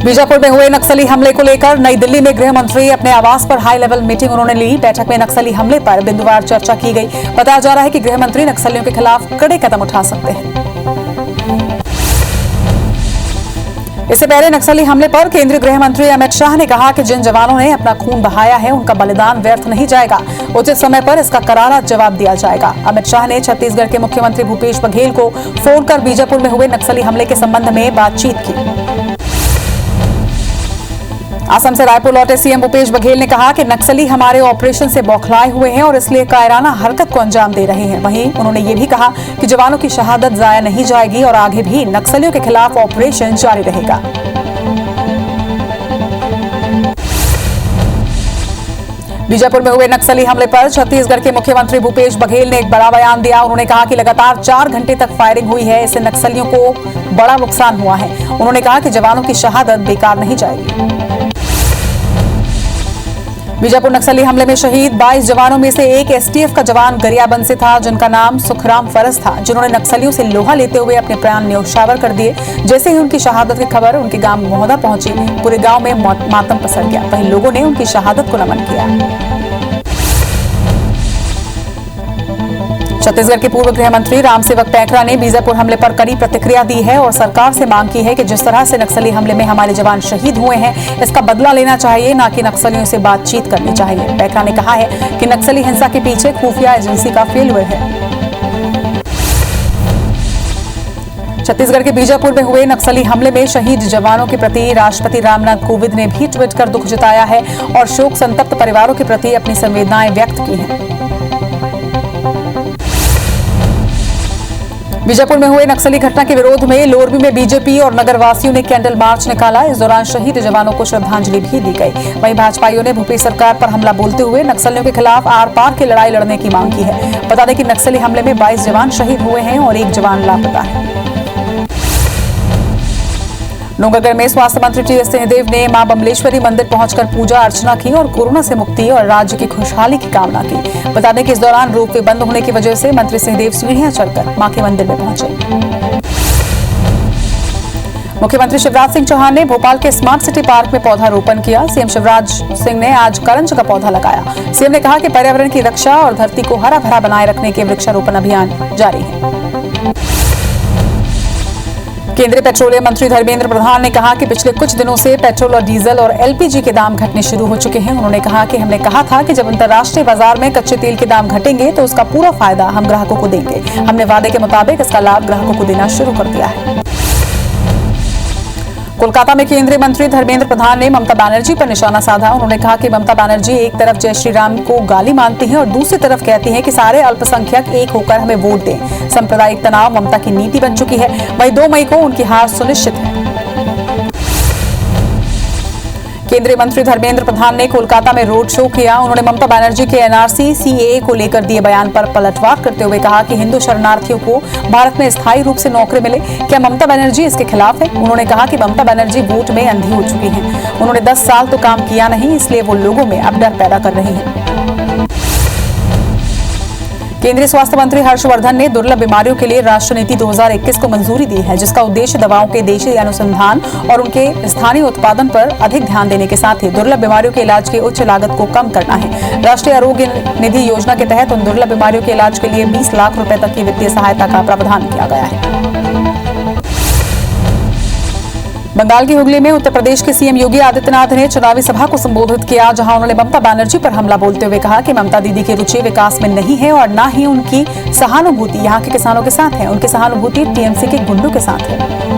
बीजापुर में हुए नक्सली हमले को लेकर नई दिल्ली में गृह मंत्री अपने आवास पर हाई लेवल मीटिंग उन्होंने ली। बैठक में नक्सली हमले पर बिंदुवार चर्चा की गई। बताया जा रहा है कि गृह मंत्री नक्सलियों के खिलाफ कड़े कदम उठा सकते हैं। इससे पहले नक्सली हमले पर केंद्रीय गृह मंत्री अमित शाह ने कहा कि जिन जवानों ने अपना खून बहाया है उनका बलिदान व्यर्थ नहीं जाएगा। उचित समय पर इसका करारा जवाब दिया जाएगा। अमित शाह ने छत्तीसगढ़ के मुख्यमंत्री भूपेश बघेल को फोन कर बीजापुर में हुए नक्सली हमले के संबंध में बातचीत की। असम से रायपुर लौटे सीएम भूपेश बघेल ने कहा कि नक्सली हमारे ऑपरेशन से बौखलाए हुए हैं और इसलिए कायराना हरकत को अंजाम दे रहे हैं। वहीं उन्होंने ये भी कहा कि जवानों की शहादत जाया नहीं जाएगी और आगे भी नक्सलियों के खिलाफ ऑपरेशन जारी रहेगा। बीजापुर में हुए नक्सली हमले पर छत्तीसगढ़ के मुख्यमंत्री भूपेश बघेल ने एक बड़ा बयान दिया। उन्होंने कहा कि लगातार 4 घंटे तक फायरिंग हुई है, इससे नक्सलियों को बड़ा नुकसान हुआ है। उन्होंने कहा कि जवानों की शहादत बेकार नहीं जाएगी। बीजापुर नक्सली हमले में शहीद 22 जवानों में से एक एसटीएफ का जवान गरियाबंद से था, जिनका नाम सुखराम फरस था, जिन्होंने नक्सलियों से लोहा लेते हुए अपने प्राण न्यौछावर कर दिए। जैसे ही उनकी शहादत की खबर उनके गांव महोदा पहुंची, पूरे गांव में मातम पसर गया। वहीं लोगों ने उनकी शहादत को नमन किया। छत्तीसगढ़ के पूर्व गृह मंत्री रामसेवक पैकरा ने बीजापुर हमले पर कड़ी प्रतिक्रिया दी है और सरकार से मांग की है कि जिस तरह से नक्सली हमले में हमारे जवान शहीद हुए हैं, इसका बदला लेना चाहिए, न कि नक्सलियों से बातचीत करनी चाहिए। पैकरा ने कहा है कि नक्सली हिंसा के पीछे खुफिया एजेंसी का फेलियर है। छत्तीसगढ़ के बीजापुर में हुए नक्सली हमले में शहीद जवानों के प्रति राष्ट्रपति रामनाथ कोविंद ने भी ट्वीट कर दुख जताया है और शोक संतप्त परिवारों के प्रति अपनी संवेदनाएं व्यक्त की हैं। बीजापुर में हुए नक्सली घटना के विरोध में लोरबी में बीजेपी और नगरवासियों ने कैंडल मार्च निकाला। इस दौरान शहीद जवानों को श्रद्धांजलि भी दी गई। वहीं भाजपाइयों ने भूपेश सरकार पर हमला बोलते हुए नक्सलियों के खिलाफ आर पार की लड़ाई लड़ने की मांग की है। बता दें कि नक्सली हमले में 22 जवान शहीद हुए हैं और 1 जवान लापता है। डोंगरगढ़ में स्वास्थ्य मंत्री टी.एस. सिंहदेव ने मां बमलेश्वरी मंदिर पहुंचकर पूजा अर्चना की और कोरोना से मुक्ति और राज्य की खुशहाली की कामना की। बता दें कि इस दौरान रोपवे बंद होने की वजह से मंत्री सिंहदेव सीढ़ियां चढ़कर मां के मंदिर में पहुंचे। मुख्यमंत्री शिवराज सिंह चौहान ने भोपाल के स्मार्ट सिटी पार्क में पौधारोपण किया। सीएम शिवराज सिंह ने आज करंज का पौधा लगाया। सीएम ने कहा कि पर्यावरण की रक्षा और धरती को हरा भरा बनाए रखने के वृक्षारोपण अभियान जारी है। केंद्रीय पेट्रोलियम मंत्री धर्मेंद्र प्रधान ने कहा कि पिछले कुछ दिनों से पेट्रोल और डीजल और एलपीजी के दाम घटने शुरू हो चुके हैं। उन्होंने कहा कि हमने कहा था कि जब अंतर्राष्ट्रीय बाजार में कच्चे तेल के दाम घटेंगे तो उसका पूरा फायदा हम ग्राहकों को देंगे। हमने वादे के मुताबिक इसका लाभ ग्राहकों को देना शुरू कर दिया है। कोलकाता में केंद्रीय मंत्री धर्मेंद्र प्रधान ने ममता बनर्जी पर निशाना साधा। उन्होंने कहा कि ममता बनर्जी एक तरफ जय श्री राम को गाली मानती हैं और दूसरी तरफ कहती हैं कि सारे अल्पसंख्यक एक होकर हमें वोट दें। सांप्रदायिक तनाव ममता की नीति बन चुकी है। वहीं 2 मई को उनकी हार सुनिश्चित है। केंद्रीय मंत्री धर्मेंद्र प्रधान ने कोलकाता में रोड शो किया। उन्होंने ममता बनर्जी के एनआरसी सीएए को लेकर दिए बयान पर पलटवार करते हुए कहा कि हिंदू शरणार्थियों को भारत में स्थायी रूप से नौकरी मिले, क्या ममता बनर्जी इसके खिलाफ है? उन्होंने कहा कि ममता बनर्जी वोट में अंधी हो चुकी हैं। उन्होंने 10 साल तो काम किया नहीं, इसलिए वो लोगों में अब डर पैदा कर रही हैं। केंद्रीय स्वास्थ्य मंत्री हर्षवर्धन ने दुर्लभ बीमारियों के लिए राष्ट्रीय नीति 2021 को मंजूरी दी है, जिसका उद्देश्य दवाओं के देशी अनुसंधान और उनके स्थानीय उत्पादन पर अधिक ध्यान देने के साथ ही दुर्लभ बीमारियों के इलाज की उच्च लागत को कम करना है। राष्ट्रीय आरोग्य निधि योजना के तहत उन दुर्लभ बीमारियों के इलाज के लिए 20 लाख रुपए तक की वित्तीय सहायता का प्रावधान किया गया है। बंगाल की हुगली में उत्तर प्रदेश के सीएम योगी आदित्यनाथ ने चुनावी सभा को संबोधित किया, जहां उन्होंने ममता बनर्जी पर हमला बोलते हुए कहा कि ममता दीदी की रुचि विकास में नहीं है और न ही उनकी सहानुभूति यहां के किसानों के साथ है। उनकी सहानुभूति टीएमसी के गुंडों के साथ है।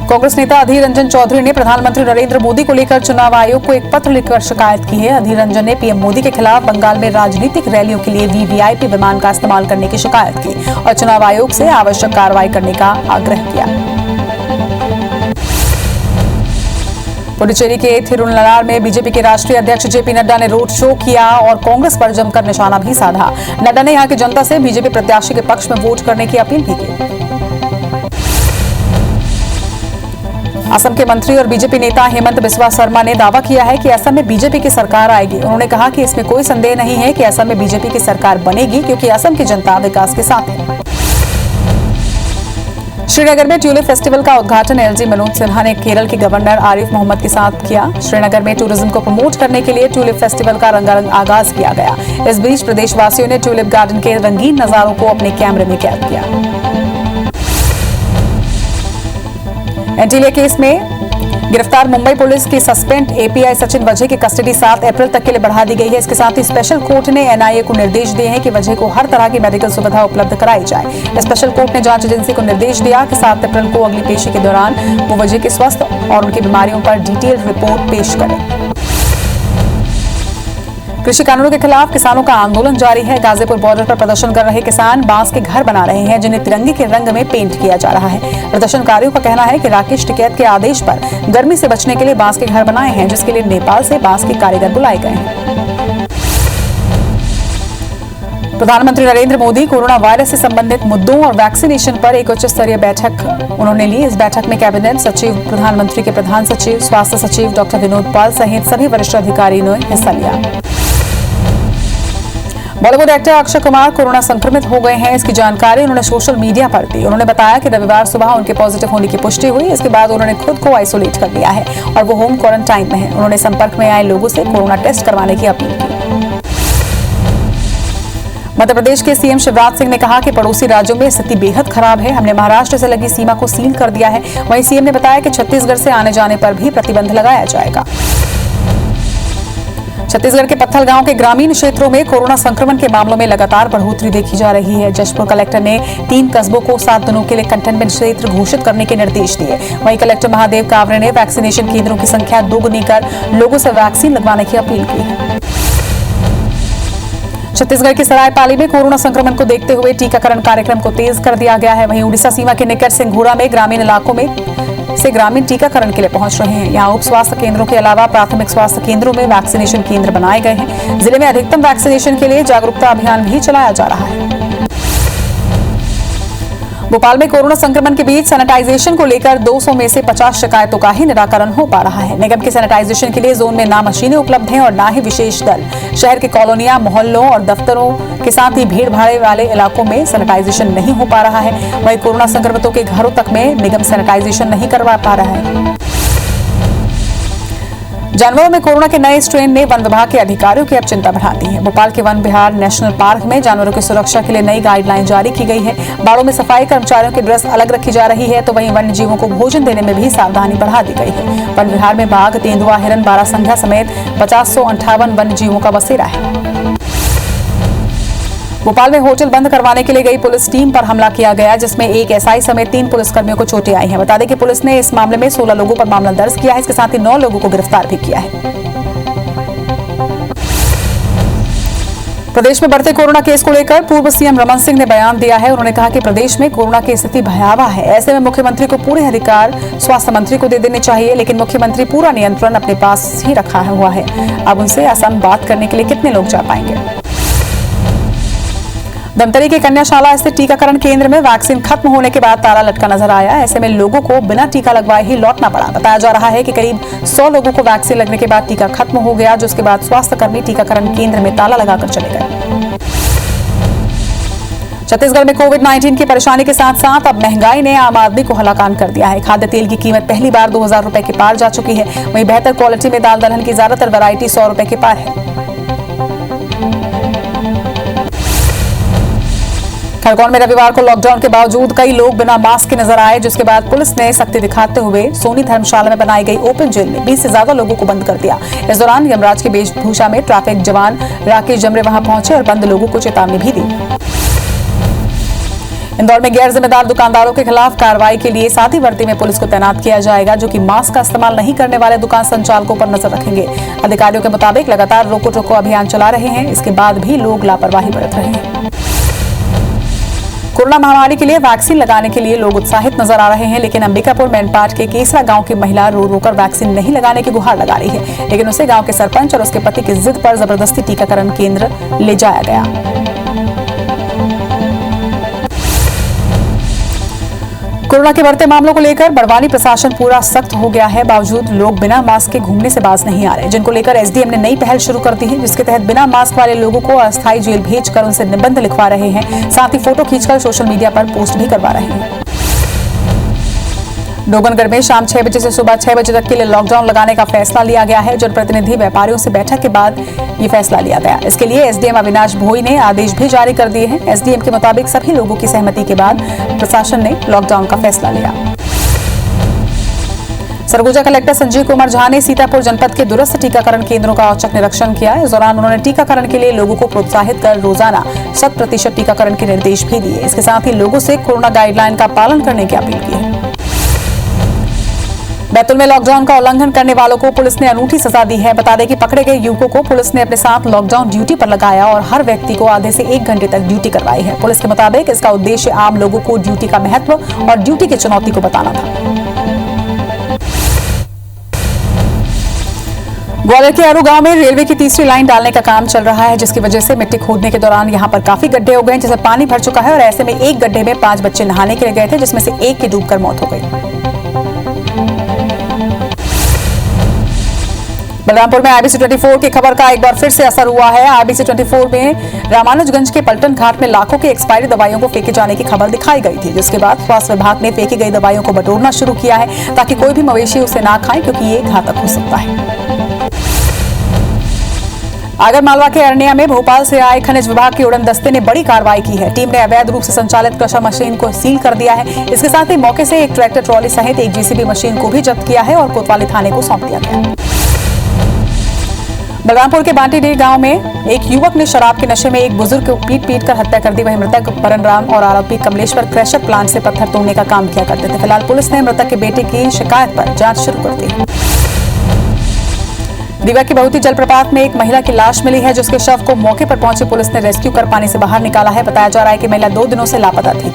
कांग्रेस नेता अधीर रंजन चौधरी ने प्रधानमंत्री नरेंद्र मोदी को लेकर चुनाव आयोग को एक पत्र लिखकर शिकायत की है। अधीर रंजन ने पीएम मोदी के खिलाफ बंगाल में राजनीतिक रैलियों के लिए वीवीआईपी विमान का इस्तेमाल करने की शिकायत की और चुनाव आयोग से आवश्यक कार्रवाई करने का आग्रह किया। पुडुचेरी के थिरुनलार में बीजेपी के राष्ट्रीय अध्यक्ष जेपी नड्डा ने रोड शो किया और कांग्रेस पर जमकर निशाना भी साधा। नड्डा ने यहां की जनता से बीजेपी प्रत्याशी के पक्ष में वोट करने की अपील भी की। असम के मंत्री और बीजेपी नेता हेमंत बिस्वा शर्मा ने दावा किया है कि असम में बीजेपी की सरकार आएगी। उन्होंने कहा कि इसमें कोई संदेह नहीं है कि असम में बीजेपी की सरकार बनेगी, क्योंकि असम की जनता विकास के साथ है। श्रीनगर में ट्यूलिप फेस्टिवल का उद्घाटन एलजी मनोज सिन्हा ने केरल के गवर्नर आरिफ मोहम्मद के साथ किया। श्रीनगर में टूरिज्म को प्रमोट करने के लिए ट्यूलिप फेस्टिवल का रंगारंग आगाज किया गया। इस बीच प्रदेशवासियों ने ट्यूलिप गार्डन के रंगीन नजारों को अपने कैमरे में कैद किया। एंटीलिया केस में गिरफ्तार मुंबई पुलिस की सस्पेंड एपीआई सचिन वजह की कस्टडी 7 अप्रैल तक के लिए बढ़ा दी गई है। इसके साथ ही स्पेशल कोर्ट ने एनआईए को निर्देश दिए हैं कि वजह को हर तरह की मेडिकल सुविधा उपलब्ध कराई जाए। स्पेशल कोर्ट ने जांच एजेंसी को निर्देश दिया कि 7 अप्रैल को अगली पेशी के दौरान वो वजह के स्वास्थ्य और उनकी बीमारियों पर डिटेल्ड रिपोर्ट पेश करें। कृषि कानूनों के खिलाफ किसानों का आंदोलन जारी है। गाजीपुर बॉर्डर पर प्रदर्शन कर रहे किसान बांस के घर बना रहे हैं, जिन्हें तिरंगे के रंग में पेंट किया जा रहा है। प्रदर्शनकारियों का कहना है कि राकेश टिकैत के आदेश पर गर्मी से बचने के लिए बांस के घर बनाए हैं, जिसके लिए नेपाल से बांस के कारीगर बुलाए गए हैं। प्रधानमंत्री नरेंद्र मोदी कोरोना वायरस से संबंधित मुद्दों और वैक्सीनेशन पर एक उच्च स्तरीय बैठक उन्होंने ली। इस बैठक में कैबिनेट सचिव, प्रधानमंत्री के प्रधान सचिव, स्वास्थ्य सचिव डॉक्टर विनोद पॉल सहित सभी वरिष्ठ अधिकारियों ने हिस्सा लिया। बॉलीवुड एक्टर अक्षय कुमार कोरोना संक्रमित हो गए हैं। इसकी जानकारी उन्होंने सोशल मीडिया पर दी। उन्होंने बताया कि रविवार सुबह उनके पॉजिटिव होने की पुष्टि हुई। इसके बाद उन्होंने खुद को आइसोलेट कर लिया है और वो होम क्वारंटाइन में है। उन्होंने संपर्क में आए लोगों से कोरोना टेस्ट करवाने की अपील की। मध्य प्रदेश के सीएम शिवराज सिंह ने कहा कि पड़ोसी राज्यों में स्थिति बेहद खराब है। हमने महाराष्ट्र से लगी सीमा को सील कर दिया है। वहीं सीएम ने बताया कि छत्तीसगढ़ से आने जाने पर भी प्रतिबंध लगाया जाएगा। छत्तीसगढ़ के पत्थलगांव के ग्रामीण क्षेत्रों में कोरोना संक्रमण के मामलों में लगातार बढ़ोतरी देखी जा रही है। जशपुर कलेक्टर ने 3 कस्बों को 7 दिनों के लिए कंटेनमेंट क्षेत्र घोषित करने के निर्देश दिए। वहीं कलेक्टर महादेव कावरे ने वैक्सीनेशन केंद्रों की संख्या दोगुनी कर लोगों से वैक्सीन लगवाने की अपील की है। छत्तीसगढ़ की सरायपाली में कोरोना संक्रमण को देखते हुए टीकाकरण कार्यक्रम को तेज कर दिया गया है। वहीं उड़ीसा सीमा के निकट सिंघूरा में ग्रामीण इलाकों में से ग्रामीण टीकाकरण के लिए पहुंच रहे हैं। यहाँ उप स्वास्थ्य केंद्रों के अलावा प्राथमिक स्वास्थ्य केंद्रों में वैक्सीनेशन केंद्र बनाए गए हैं। जिले में अधिकतम वैक्सीनेशन के लिए जागरूकता अभियान भी चलाया जा रहा है। भोपाल में कोरोना संक्रमण के बीच सैनिटाइजेशन को लेकर 200 में से 50 शिकायतों का ही निराकरण हो पा रहा है। निगम के सैनिटाइजेशन के लिए जोन में ना मशीनें उपलब्ध हैं और ना ही विशेष दल। शहर के कॉलोनियां, मोहल्लों और दफ्तरों के साथ ही भीड़ भाड़ वाले इलाकों में सैनिटाइजेशन नहीं हो पा रहा है। वहीं कोरोना संक्रमितों के घरों तक में निगम सैनिटाइजेशन नहीं करवा पा रहा है। जानवरों में कोरोना के नए स्ट्रेन ने वन विभाग के अधिकारियों की अब चिंता बढ़ा दी है। भोपाल के वन विहार नेशनल पार्क में जानवरों की सुरक्षा के लिए नई गाइडलाइन जारी की गई है। बाड़ों में सफाई कर्मचारियों की ड्रेस अलग रखी जा रही है, तो वहीं वन्य जीवों को भोजन देने में भी सावधानी बढ़ा दी गई है। वन विहार में बाघ, तेंदुआ, हिरन, बारासिंघा समेत 5058 वन्य जीवों का बसेरा है। भोपाल में होटल बंद करवाने के लिए गई पुलिस टीम पर हमला किया गया, जिसमें एक एसआई समेत 3 पुलिसकर्मियों को चोटें आई हैं। बता दें कि पुलिस ने इस मामले में 16 लोगों पर मामला दर्ज किया है। इसके साथ ही 9 लोगों को गिरफ्तार भी किया है। प्रदेश में बढ़ते कोरोना केस को लेकर पूर्व सीएम रमन सिंह ने बयान दिया है। उन्होंने कहा कि प्रदेश में कोरोना की स्थिति भयावह है। ऐसे में मुख्यमंत्री को पूरे अधिकार स्वास्थ्य मंत्री को दे देने चाहिए, लेकिन मुख्यमंत्री पूरा नियंत्रण अपने पास ही रखा हुआ है। अब उनसे आसान बात करने के लिए कितने लोग जा पाएंगे। धमतरी के कन्याशाला स्थित टीकाकरण केंद्र में वैक्सीन खत्म होने के बाद ताला लटका नजर आया। ऐसे में लोगों को बिना टीका लगवाए ही लौटना पड़ा। बताया जा रहा है कि करीब 100 लोगों को वैक्सीन लगने के बाद टीका खत्म हो गया, जिसके बाद स्वास्थ्य कर्मी टीकाकरण केंद्र में ताला लगाकर चले गए। छत्तीसगढ़ में कोविड-19 की परेशानी के साथ साथ अब महंगाई ने आम आदमी को हलाकान कर दिया है। खाद्य तेल की कीमत पहली बार 2000 रुपए के पार जा चुकी है। वहीं बेहतर क्वालिटी में दाल दलहन की ज्यादातर वैरायटी 100 रुपए के पार है। खरगोन में रविवार को लॉकडाउन के बावजूद कई लोग बिना मास्क के नजर आए, जिसके बाद पुलिस ने सख्ती दिखाते हुए सोनी धर्मशाला में बनाई गई ओपन जेल में 20 से ज्यादा लोगों को बंद कर दिया। इस दौरान यमराज की वेशभूषा में ट्रैफिक जवान राकेश जमरे वहां पहुंचे और बंद लोगों को चेतावनी भी दी। इंदौर में गैर जिम्मेदार दुकानदारों के खिलाफ कार्रवाई के लिए सादी वर्दी में पुलिस को तैनात किया जाएगा, जो कि मास्क का इस्तेमाल नहीं करने वाले दुकान संचालकों पर नजर रखेंगे। अधिकारियों के मुताबिक लगातार रोको टोको अभियान चला रहे हैं। इसके बाद भी लोग लापरवाही बरत रहे हैं। कोरोना महामारी के लिए वैक्सीन लगाने के लिए लोग उत्साहित नजर आ रहे हैं, लेकिन अंबिकापुर मैनपाट के केसरा गांव की महिला रो रोकर वैक्सीन नहीं लगाने की गुहार लगा रही है, लेकिन उसे गांव के सरपंच और उसके पति की जिद पर जबरदस्ती टीकाकरण केंद्र ले जाया गया। कोरोना के बढ़ते मामलों को लेकर बड़वानी प्रशासन पूरा सख्त हो गया है। बावजूद लोग बिना मास्क के घूमने से बाज नहीं आ रहे, जिनको लेकर एसडीएम ने नई पहल शुरू कर दी है, जिसके तहत बिना मास्क वाले लोगों को अस्थायी जेल भेजकर उनसे निबंध लिखवा रहे हैं। साथ ही फोटो खींचकर सोशल मीडिया पर पोस्ट भी करवा रहे हैं। डोंगरगढ़ में शाम 6 बजे से सुबह 6 बजे तक के लिए लॉकडाउन लगाने का फैसला लिया गया है। जनप्रतिनिधि व्यापारियों से बैठक के बाद ये फैसला लिया गया। इसके लिए एसडीएम अविनाश भोई ने आदेश भी जारी कर दिए हैं। एसडीएम के मुताबिक सभी लोगों की सहमति के बाद प्रशासन ने लॉकडाउन का फैसला लिया। सरगुजा कलेक्टर संजीव कुमार झा ने सीतापुर जनपद के दूरस्थ टीकाकरण केंद्रों का औचक निरीक्षण किया। इस दौरान उन्होंने टीकाकरण के लिए लोगों को प्रोत्साहित कर रोजाना 100% टीकाकरण के निर्देश भी दिए। इसके साथ ही लोगों से कोरोना गाइडलाइन का पालन करने की अपील की है। बैतूल में लॉकडाउन का उल्लंघन करने वालों को पुलिस ने अनूठी सजा दी है। बता दें कि पकड़े गए युवकों को पुलिस ने अपने साथ लॉकडाउन ड्यूटी पर लगाया और हर व्यक्ति को आधे से 1 घंटे तक ड्यूटी करवाई है। पुलिस के मुताबिक इसका उद्देश्य आम लोगों को ड्यूटी का महत्व और ड्यूटी की चुनौती को बताना था। ग्वालियर के आरू गांव में रेलवे की तीसरी लाइन डालने का काम चल रहा है, जिसकी वजह से मिट्टी खोदने के दौरान यहां पर काफी गड्ढे हो गए, जिसमें पानी भर चुका है और ऐसे में एक गड्ढे में 5 बच्चे नहाने के लिए गए थे, जिसमें से एक की डूबकर मौत हो गई। बलरामपुर में IBC 24 की खबर का एक बार फिर से असर हुआ है। IBC 24 में रामानुजगंज के पलटन घाट में लाखों की एक्सपायरी दवाइयों को फेंके जाने की खबर दिखाई गई थी, जिसके बाद स्वास्थ्य विभाग ने फेंकी गई दवाइयों को बटोरना शुरू किया है ताकि कोई भी मवेशी उसे ना खाए, क्योंकि ये घातक हो सकता है। आगरमालवा के अरनिया में भोपाल से आए खनिज विभाग की उड़न दस्ते ने बड़ी कार्रवाई की है। टीम ने अवैध रूप से संचालित क्रशर मशीन को सील कर दिया है। इसके साथ ही मौके से एक ट्रैक्टर ट्रॉली सहित एक JCB मशीन को भी जब्त किया है और कोतवाली थाने को सौंप दिया गया। बलरामपुर के बांटीडीह गांव में एक युवक ने शराब के नशे में एक बुजुर्ग को पीट कर हत्या कर दी। वहीं मृतक परनराम और आरोपी कमलेश्वर क्रशर प्लांट से पत्थर तोड़ने का काम किया करते थे। फिलहाल पुलिस ने मृतक के बेटे की शिकायत पर जांच शुरू कर दी है। रीवा की बहुती जलप्रपात में एक महिला की लाश मिली है, जिसके शव को मौके पर पहुंची पुलिस ने रेस्क्यू कर पानी से बाहर निकाला है। बताया जा रहा है कि महिला 2 दिनों से लापता थी।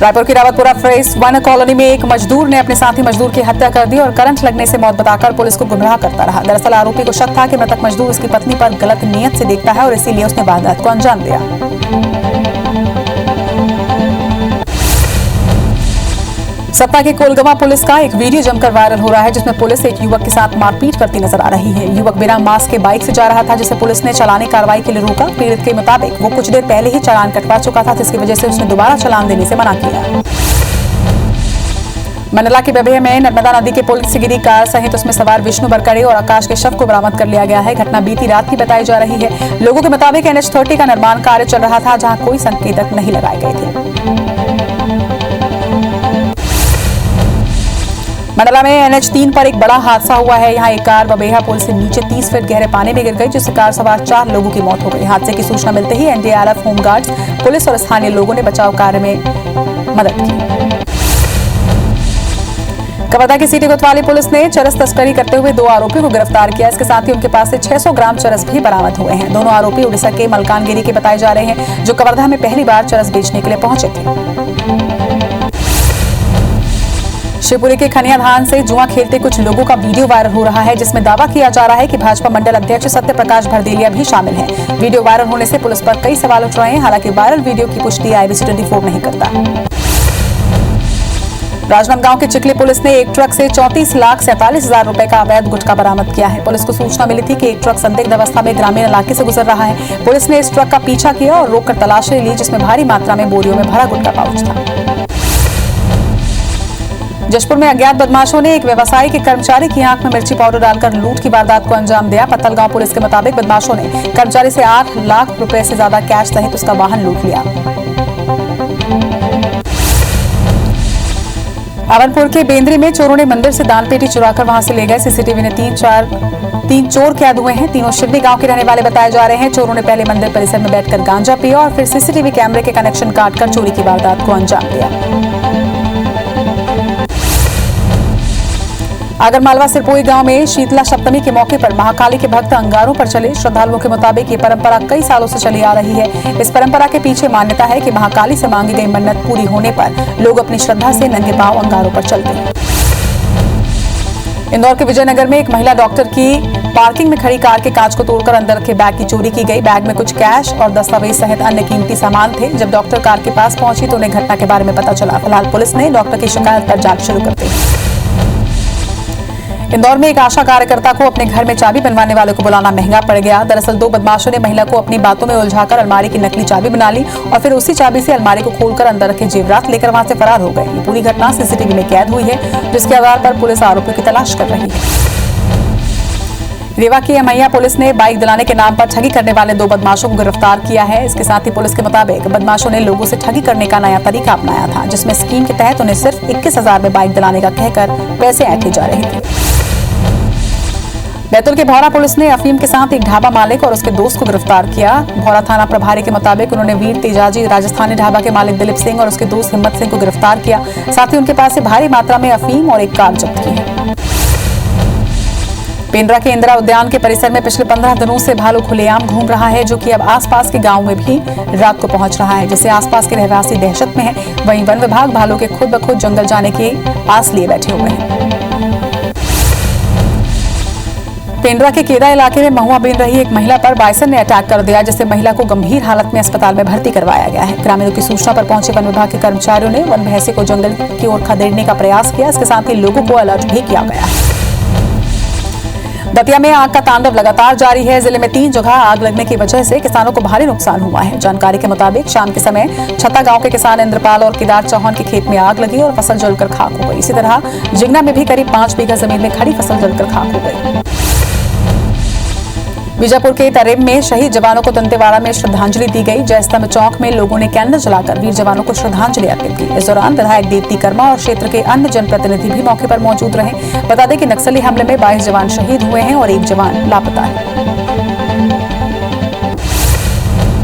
रायपुर की रावतपुरा फेज 1 कॉलोनी में एक मजदूर ने अपने साथी मजदूर की हत्या कर दी और करंट लगने से मौत बताकर पुलिस को गुमराह करता रहा। दरअसल आरोपी को शक था कि मृतक मजदूर उसकी पत्नी पर गलत नीयत से देखता है और इसीलिए उसने वारदात को अंजाम दिया। सतना के कोलगवा पुलिस का एक वीडियो जमकर वायरल हो रहा है, जिसमें पुलिस एक युवक के साथ मारपीट करती नजर आ रही है। युवक बिना मास्क के बाइक से जा रहा था, जिसे पुलिस ने चालानी कार्रवाई के लिए रोका। पीड़ित के मुताबिक वो कुछ देर पहले ही चालान कटवा चुका था, जिसकी वजह से उसने दोबारा चालान देने से मना किया। मंडला के बबेह में नर्मदा नदी के पुल से गिरी कार सहित उसमें सवार विष्णु बरकड़े और आकाश के शव को बरामद कर लिया गया है। घटना बीती रात की बताई जा रही है। लोगों के मुताबिक NH30 का निर्माण कार्य चल रहा था, जहां कोई संकेतक नहीं लगाए गए थे। मंडला में NH3 पर एक बड़ा हादसा हुआ है। यहाँ एक कार बबेहा पुल से नीचे 30 फीट गहरे पानी में गिर गई, जिससे कार सवार 4 लोगों की मौत हो गई। हादसे की सूचना मिलते ही NDRF, होमगार्ड्स, पुलिस और स्थानीय लोगों ने बचाव कार्य में मदद की। कवर्धा की सिटी कोतवाली पुलिस ने चरस तस्करी करते हुए 2 आरोपियों को गिरफ्तार किया। इसके साथ ही उनके पास से 600 ग्राम चरस भी बरामद हुए हैं। दोनों आरोपी उड़ीसा के मलकानगिरी के बताए जा रहे हैं, जो कवर्धा में पहली बार चरस बेचने के लिए पहुंचे थे। शिवपुरी के खनियाधान से जुआ खेलते कुछ लोगों का वीडियो वायरल हो रहा है, जिसमें दावा किया जा रहा है कि भाजपा मंडल अध्यक्ष सत्य प्रकाश भरदेलिया भी शामिल हैं। वीडियो वायरल होने से पुलिस पर कई सवाल उठ रहे हैं। हालांकि वायरल वीडियो की पुष्टि IBC 24 नहीं करता। राजनांदगांव के चिखली पुलिस ने एक ट्रक से 34,47,000 रुपए का अवैध गुटखा बरामद किया है। पुलिस को सूचना मिली थी कि एक ट्रक संदिग्ध अवस्था में ग्रामीण इलाके से गुजर रहा है। पुलिस ने इस ट्रक का पीछा किया और रोककर तलाशी ली, जिसमें भारी मात्रा में बोरियों में भरा गुटखा पाउच था। जशपुर में अज्ञात बदमाशों ने एक व्यवसायी के कर्मचारी की आंख में मिर्ची पाउडर डालकर लूट की वारदात को अंजाम दिया। पत्तलगांव पुलिस के मुताबिक बदमाशों ने कर्मचारी से 8 लाख रुपए से ज्यादा कैश सहित उसका वाहन लूट लिया। अवनपुर के बेंद्री में चोरों ने मंदिर से दान पेटी चुराकर वहां से ले गए। CCTV ने 3 चोर कैद हुए हैं। तीनों शिरडी गांव के रहने वाले बताए जा रहे हैं। चोरों ने पहले मंदिर परिसर में बैठकर गांजा पिया और फिर CCTV कैमरे के कनेक्शन काटकर चोरी की वारदात को अंजाम दिया। आगरमालवा सिरपोई गांव में शीतला सप्तमी के मौके पर महाकाली के भक्त अंगारों पर चले। श्रद्धालुओं के मुताबिक ये परंपरा कई सालों से चली आ रही है। इस परंपरा के पीछे मान्यता है कि महाकाली से मांगी गई मन्नत पूरी होने पर लोग अपनी श्रद्धा से नंगे पांव अंगारों पर चलते हैं। इंदौर के विजयनगर में एक महिला डॉक्टर की पार्किंग में खड़ी कार के कांच को तोड़कर अंदर रखे बैग की चोरी की गई। बैग में कुछ कैश और दस्तावेज सहित अन्य कीमती सामान थे। जब डॉक्टर कार के पास पहुंची तो उन्हें घटना के बारे में पता चला। फिलहाल पुलिस ने डॉक्टर की शिकायत पर जांच शुरू कर दी। इंदौर में एक आशा कार्यकर्ता को अपने घर में चाबी बनवाने वाले को बुलाना महंगा पड़ गया। दरअसल 2 बदमाशों ने महिला को अपनी बातों में उलझाकर अलमारी की नकली चाबी बना ली और फिर उसी चाबी से अलमारी को खोलकर अंदर रखे जेवरात लेकर वहां से फरार हो गए। ये पूरी घटना सीसीटीवी में कैद हुई है, जिसके आधार पर पुलिस आरोपियों की तलाश कर रही है। रेवा की अमैया पुलिस ने बाइक दिलाने के नाम पर ठगी करने वाले 2 बदमाशों को गिरफ्तार किया है। इसके साथ ही पुलिस के मुताबिक बदमाशों ने लोगों से ठगी करने का नया तरीका अपनाया था, जिसमें स्कीम के तहत उन्हें सिर्फ 21,000 में बाइक दिलाने का कहकर पैसे ऐंठे जा रहे थे। बैतूल के भौरा पुलिस ने अफीम के साथ एक ढाबा मालिक और उसके दोस्त को गिरफ्तार किया। भौरा थाना प्रभारी के मुताबिक उन्होंने वीर तेजाजी राजस्थानी ढाबा के मालिक दिलीप सिंह और उसके दोस्त हिम्मत सिंह को गिरफ्तार किया। साथ ही उनके पास से भारी मात्रा में अफीम और एक कार जब्त की है। पेंड्रा के इंदिरा उद्यान के परिसर में पिछले 15 दिनों से भालू खुलेआम घूम रहा है, जो कि अब आसपास के गांव में भी रात को पहुंच रहा है, जिससे आसपास के रहवासी दहशत में हैं। वहीं वन विभाग भालू के खुद ब खुद जंगल जाने की आस लिए बैठे हुए हैं। पेंड्रा के केदा इलाके में महुआ बीन रही एक महिला पर बाइसन ने अटैक कर दिया, जिससे महिला को गंभीर हालत में अस्पताल में भर्ती करवाया गया है। ग्रामीणों की सूचना पर पहुंचे वन विभाग के कर्मचारियों ने वन भैंसे को जंगल की ओर खदेड़ने का प्रयास किया। इसके साथ ही लोगों को अलर्ट भी किया गया है। दतिया में आग का तांडव लगातार जारी है। जिले में 3 जगह आग लगने की वजह से किसानों को भारी नुकसान हुआ है। जानकारी के मुताबिक शाम के समय छत्ता गांव के किसान इंद्रपाल और केदार चौहान के खेत में आग लगी और फसल जलकर खाक हो गई। इसी तरह जिंगना में भी करीब 5 बीघा जमीन में खड़ी फसल जलकर खाक हो गई। बीजापुर के तरेब में शहीद जवानों को दंतेवाड़ा में श्रद्धांजलि दी गई। जयस्तंभ चौक में लोगों ने कैंडल जलाकर वीर जवानों को श्रद्धांजलि अर्पित की। इस दौरान विधायक दीप्ति कर्मा और क्षेत्र के अन्य जनप्रतिनिधि भी मौके पर मौजूद रहे। बता दें कि नक्सली हमले में 22 जवान शहीद हुए हैं और 1 जवान लापता है।